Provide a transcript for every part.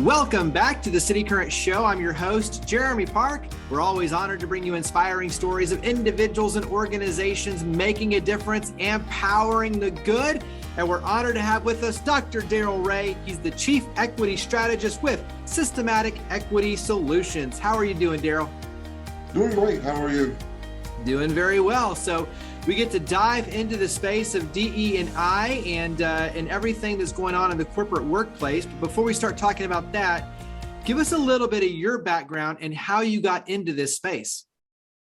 Welcome back to the City Current Show. I'm your host, Jeremy Park. We're always honored to bring you inspiring stories of individuals and organizations making a difference and powering the good. And we're honored to have with us Dr. Darrell C. He's the Chief Equity Strategist with Systematic Equity Solutions. How are you doing, Darrell? Doing great. How are you? Doing very well. So we get to dive into the space of DE&I and everything that's going on in the corporate workplace. But before we start talking about that, give us a little bit of your background and how you got into this space.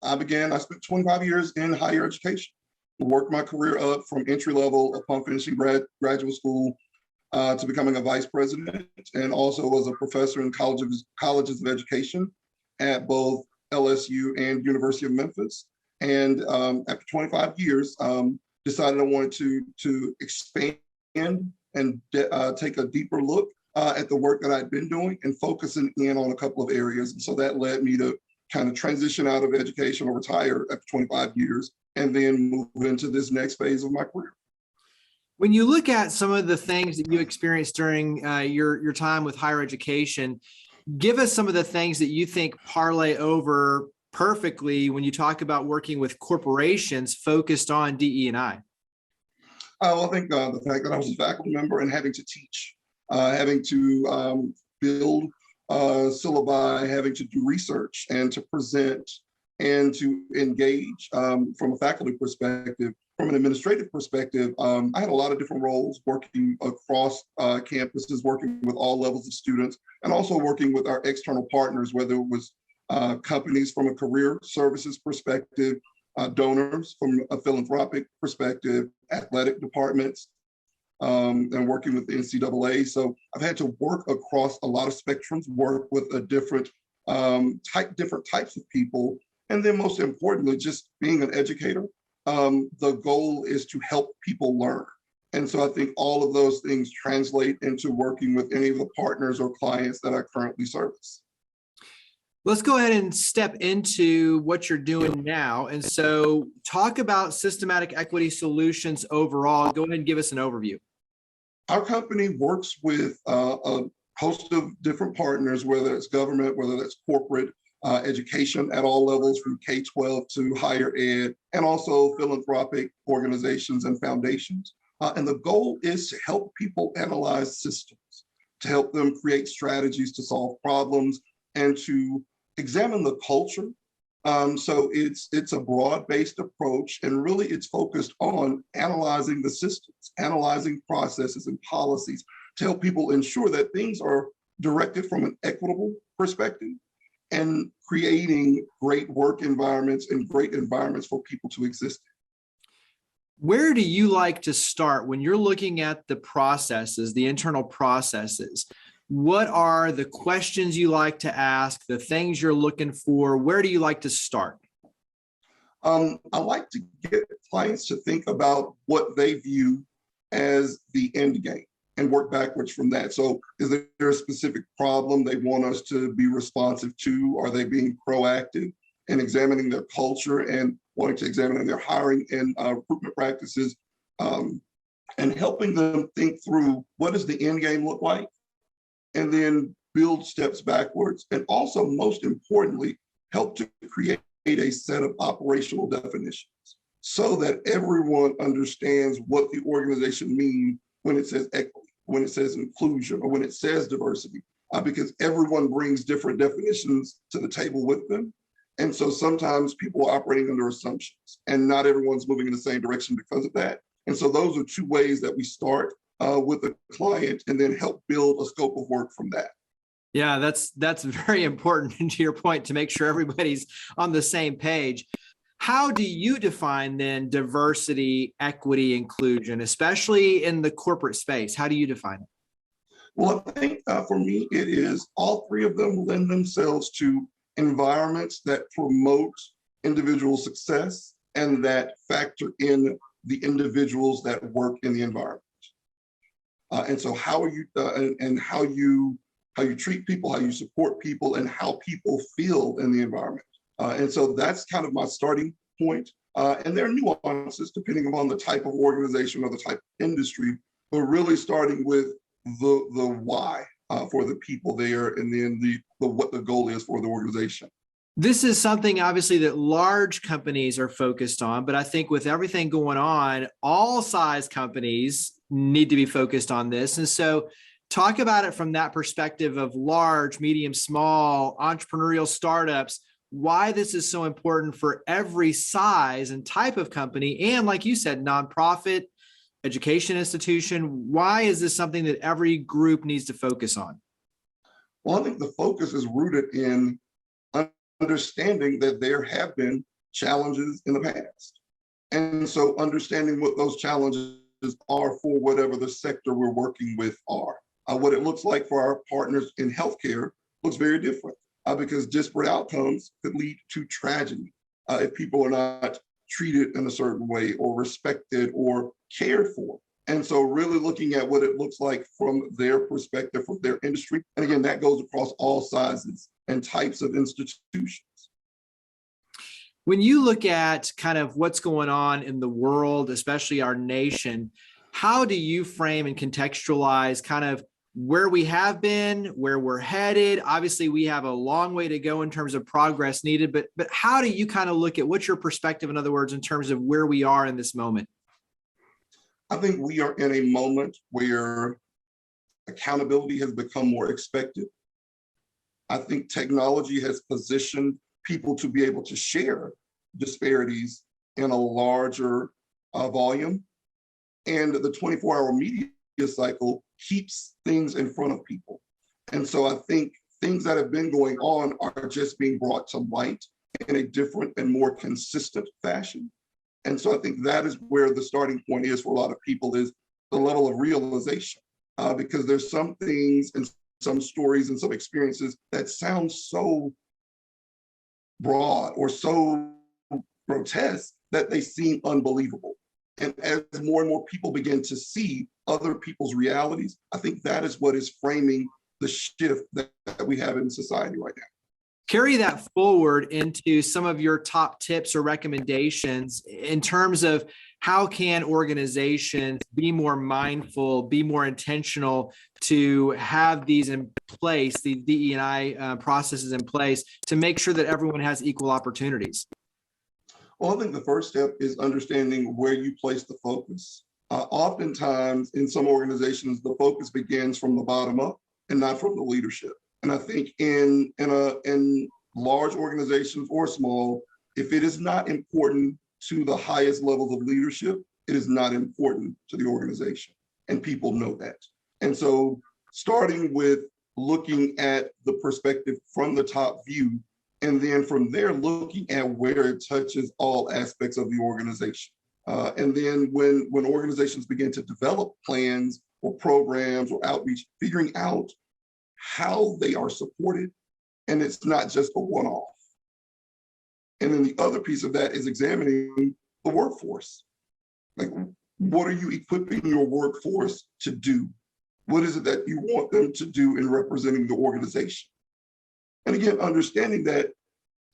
I spent 25 years in higher education. Worked my career up from entry level upon finishing graduate school to becoming a vice president, and also was a professor in colleges of education at both LSU and University of Memphis. And after 25 years, decided I wanted to expand and take a deeper look at the work that I'd been doing and focusing in on a couple of areas. And so that led me to kind of transition out of education or retire after 25 years and then move into this next phase of my career. When you look at some of the things that you experienced during your time with higher education, give us some of the things that you think parlay over perfectly when you talk about working with corporations focused on DE&I. Well, I think the fact that I was a faculty member and having to teach, having to build syllabi, having to do research and to present and to engage from a faculty perspective. From an administrative perspective, I had a lot of different roles working across campuses, working with all levels of students, and also working with our external partners, whether it was companies from a career services perspective, donors from a philanthropic perspective, athletic departments, and working with the NCAA. So I've had to work across a lot of spectrums, work with a different types of people. And then most importantly, just being an educator, the goal is to help people learn. And so I think all of those things translate into working with any of the partners or clients that I currently service. Let's go ahead and step into what you're doing now. And so talk about Systematic Equity Solutions overall. Go ahead and give us an overview. Our company works with a host of different partners, whether it's government, whether that's corporate, education at all levels from K-12 to higher ed, and also philanthropic organizations and foundations. And the goal is to help people analyze systems, to help them create strategies to solve problems, and to examine the culture. So it's a broad-based approach, and really it's focused on analyzing the systems, analyzing processes and policies to help people ensure that things are directed from an equitable perspective and creating great work environments and great environments for people to exist in. Where do you like to start when you're looking at the processes, the internal processes? What are the questions you like to ask, the things you're looking for? Where do you like to start? I like to get clients to think about what they view as the end game and work backwards from that. So is there a specific problem they want us to be responsive to? Are they being proactive in examining their culture and wanting to examine their hiring and recruitment practices, and helping them think through what does the end game look like, and then build steps backwards. And also, most importantly, help to create a set of operational definitions so that everyone understands what the organization means when it says equity, when it says inclusion, or when it says diversity, because everyone brings different definitions to the table with them. And so sometimes people are operating under assumptions and not everyone's moving in the same direction because of that. And so those are two ways that we start with a client and then help build a scope of work from that. Yeah, that's very important to your point, to make sure everybody's on the same page. How do you define then diversity, equity, inclusion, especially in the corporate space? How do you define it? Well, I think for me, it is all three of them lend themselves to environments that promote individual success and that factor in the individuals that work in the environment. And so how are you and how you treat people, how you support people, and how people feel in the environment. And so that's kind of my starting point. And there are nuances depending upon the type of organization or the type of industry, but really starting with the why. for the people there, and then what the goal is for the organization. This is something obviously that large companies are focused on, but I think with everything going on, all size companies need to be focused on this. And so talk about it from that perspective of large, medium, small, entrepreneurial startups, why this is so important for every size and type of company. And like you said, nonprofit, education institution, why is this something that every group needs to focus on? Well, I think the focus is rooted in understanding that there have been challenges in the past. And so understanding what those challenges are for whatever the sector we're working with are. What it looks like for our partners in healthcare looks very different because disparate outcomes could lead to tragedy if people are not treated in a certain way or respected or cared for. And so really looking at what it looks like from their perspective, from their industry. And again, that goes across all sizes and types of institutions. When you look at kind of what's going on in the world, especially our nation, how do you frame and contextualize kind of where we have been, where we're headed? Obviously, we have a long way to go in terms of progress needed, but how do you kind of look at what's your perspective, in other words, in terms of where we are in this moment? I think we are in a moment where accountability has become more expected. I think technology has positioned people to be able to share disparities in a larger volume. And the 24-hour media cycle keeps things in front of people. And so I think things that have been going on are just being brought to light in a different and more consistent fashion. And so I think that is where the starting point is for a lot of people, is the level of realization, because there's some things and some stories and some experiences that sound so broad or so grotesque that they seem unbelievable. And as more and more people begin to see other people's realities, I think that is what is framing the shift that we have in society right now. Carry that forward into some of your top tips or recommendations in terms of how can organizations be more mindful, be more intentional to have these in place, the DE&I processes in place to make sure that everyone has equal opportunities? Well, I think the first step is understanding where you place the focus. Oftentimes in some organizations, the focus begins from the bottom up and not from the leadership. And I think in large organizations or small, if it is not important to the highest levels of leadership, it is not important to the organization. And people know that. And so starting with looking at the perspective from the top view, and then from there, looking at where it touches all aspects of the organization. And then when organizations begin to develop plans or programs or outreach, figuring out how they are supported, and it's not just a one-off. And then the other piece of that is examining the workforce. Like, what are you equipping your workforce to do? What is it that you want them to do in representing the organization? And again, understanding that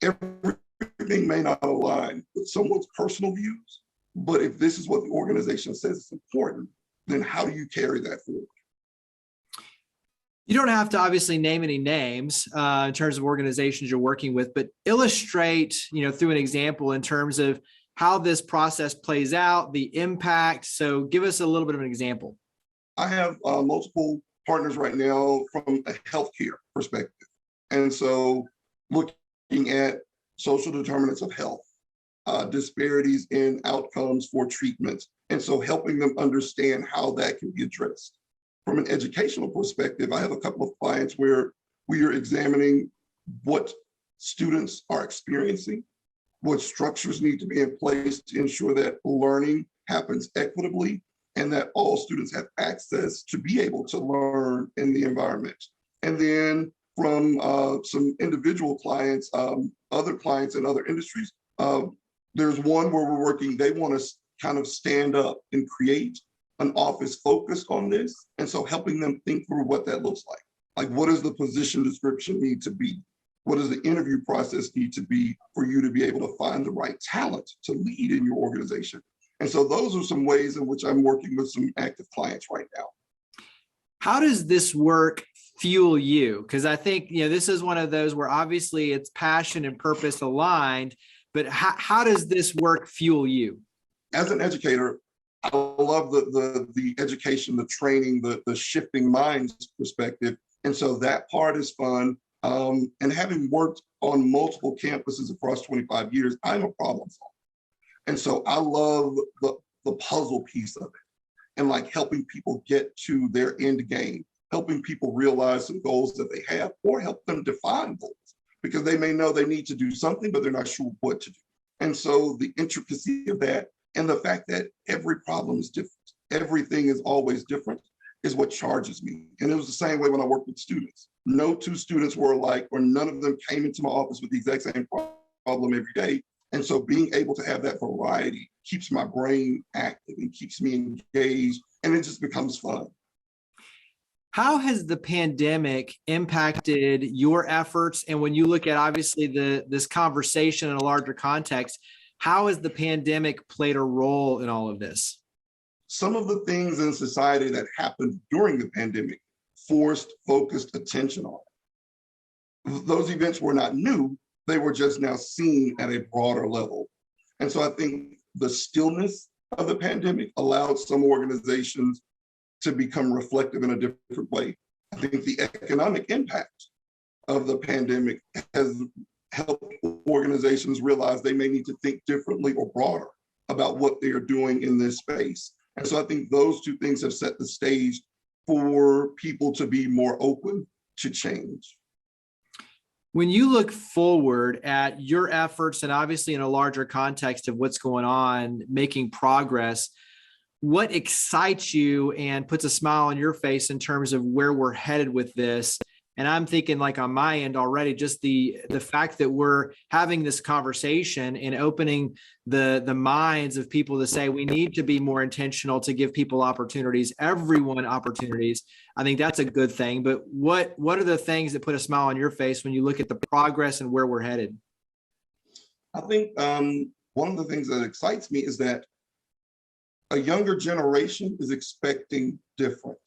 everything may not align with someone's personal views, but if this is what the organization says is important, then how do you carry that forward? You don't have to obviously name any names in terms of organizations you're working with, but illustrate, through an example in terms of how this process plays out, the impact. So give us a little bit of an example. I have multiple partners right now from a healthcare perspective. And so looking at social determinants of health, disparities in outcomes for treatments. And so helping them understand how that can be addressed. From an educational perspective, I have a couple of clients where we are examining what students are experiencing, what structures need to be in place to ensure that learning happens equitably and that all students have access to be able to learn in the environment. And then from some individual clients, other clients in other industries, there's one where we're working, they want to kind of stand up and create an office focused on this. And so helping them think through what that looks like. Like, what does the position description need to be? What does the interview process need to be for you to be able to find the right talent to lead in your organization? And so those are some ways in which I'm working with some active clients right now. How does this work fuel you? Because I think, this is one of those where obviously it's passion and purpose aligned, but how does this work fuel you? As an educator, I love the education, the training, the shifting minds perspective. And so that part is fun. And having worked on multiple campuses across 25 years, I'm a problem solver. And so I love the puzzle piece of it and like helping people get to their end game, helping people realize some goals that they have or help them define goals because they may know they need to do something, but they're not sure what to do. And so the intricacy of that and the fact that every problem is different, everything is always different is what charges me. And it was the same way when I worked with students. No two students were alike, or none of them came into my office with the exact same problem every day. And so being able to have that variety keeps my brain active and keeps me engaged, and it just becomes fun. How has the pandemic impacted your efforts? And when you look at obviously this conversation in a larger context, how has the pandemic played a role in all of this? Some of the things in society that happened during the pandemic forced focused attention on it. Those events were not new, they were just now seen at a broader level. And so I think the stillness of the pandemic allowed some organizations to become reflective in a different way. I think the economic impact of the pandemic has helped organizations realize they may need to think differently or broader about what they are doing in this space. And so I think those two things have set the stage for people to be more open to change. When you look forward at your efforts and obviously in a larger context of what's going on, making progress, what excites you and puts a smile on your face in terms of where we're headed with this? And I'm thinking like on my end already, just the fact that we're having this conversation and opening the minds of people to say we need to be more intentional to give people opportunities, everyone opportunities. I think that's a good thing. But what are the things that put a smile on your face when you look at the progress and where we're headed? I think one of the things that excites me is that a younger generation is expecting different.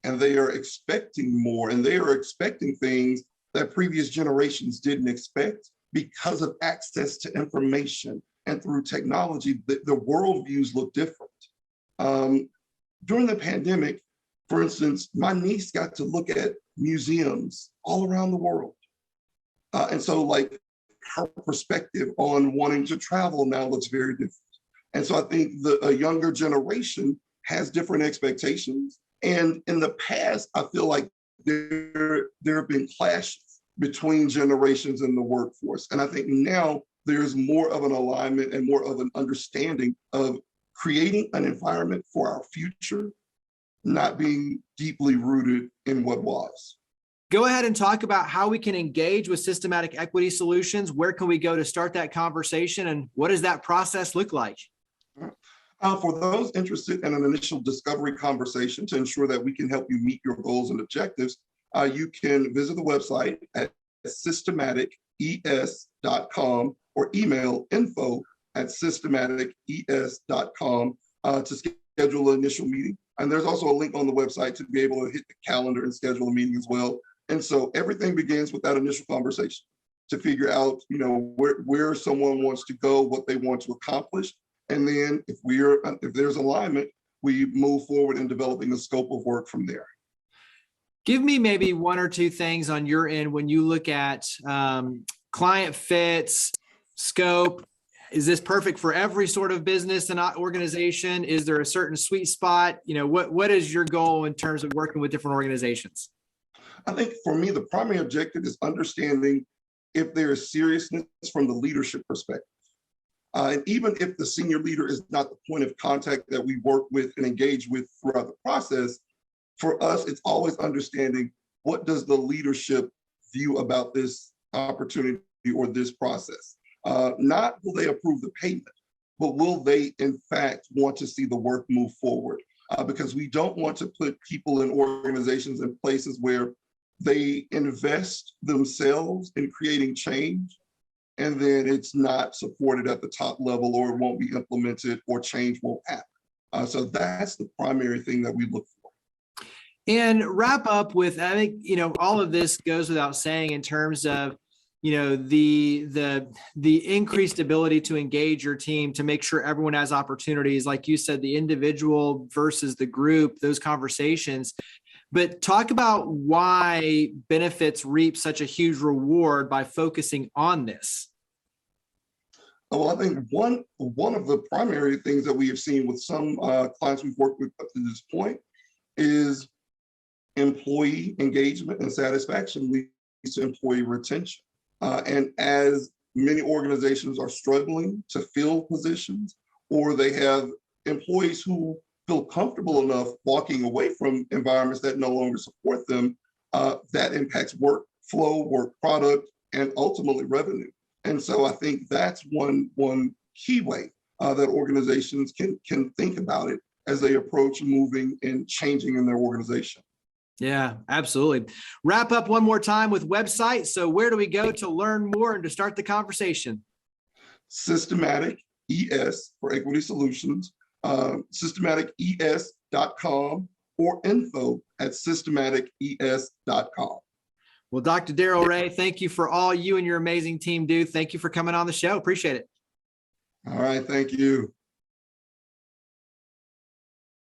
And they are expecting more, and they are expecting things that previous generations didn't expect because of access to information. And through technology, the worldviews look different. During the pandemic, for instance, my niece got to look at museums all around the world. And so like her perspective on wanting to travel now looks very different. And so I think a younger generation has different expectations. And in the past, I feel like there have been clashes between generations in the workforce. And I think now there's more of an alignment and more of an understanding of creating an environment for our future, not being deeply rooted in what was. Go ahead and talk about how we can engage with systematic equity solutions. Where can we go to start that conversation? And what does that process look like? For those interested in an initial discovery conversation to ensure that we can help you meet your goals and objectives, you can visit the website at systematices.com or email info@systematices.com to schedule an initial meeting. And there's also a link on the website to be able to hit the calendar and schedule a meeting as well. And so everything begins with that initial conversation to figure out, where someone wants to go, what they want to accomplish. And then if there's alignment, we move forward in developing the scope of work from there. Give me maybe one or two things on your end when you look at client fits, scope. Is this perfect for every sort of business and organization? Is there a certain sweet spot? What is your goal in terms of working with different organizations? I think for me, the primary objective is understanding if there is seriousness from the leadership perspective. And even if the senior leader is not the point of contact that we work with and engage with throughout the process, for us, it's always understanding what does the leadership view about this opportunity or this process. Not will they approve the payment, but will they in fact want to see the work move forward? Because we don't want to put people in organizations in places where they invest themselves in creating change, and then it's not supported at the top level, or it won't be implemented, or change won't happen. So that's the primary thing that we look for. And wrap up with, I think, all of this goes without saying in terms of, the increased ability to engage your team, to make sure everyone has opportunities, like you said, the individual versus the group, those conversations. But talk about why benefits reap such a huge reward by focusing on this. Well, I think one of the primary things that we have seen with some clients we've worked with up to this point is employee engagement and satisfaction leads to employee retention. And as many organizations are struggling to fill positions, or they have employees who feel comfortable enough walking away from environments that no longer support them, that impacts workflow, work product, and ultimately revenue. And so I think that's one key way that organizations can think about it as they approach moving and changing in their organization. Yeah, absolutely. Wrap up one more time with website. So where do we go to learn more and to start the conversation? Systematic ES for Equity Solutions, systematices.com, or info@systematices.com. Well, Dr. Darrell Ray, thank you for all you and your amazing team do. Thank you for coming on the show. Appreciate it. All right. Thank you.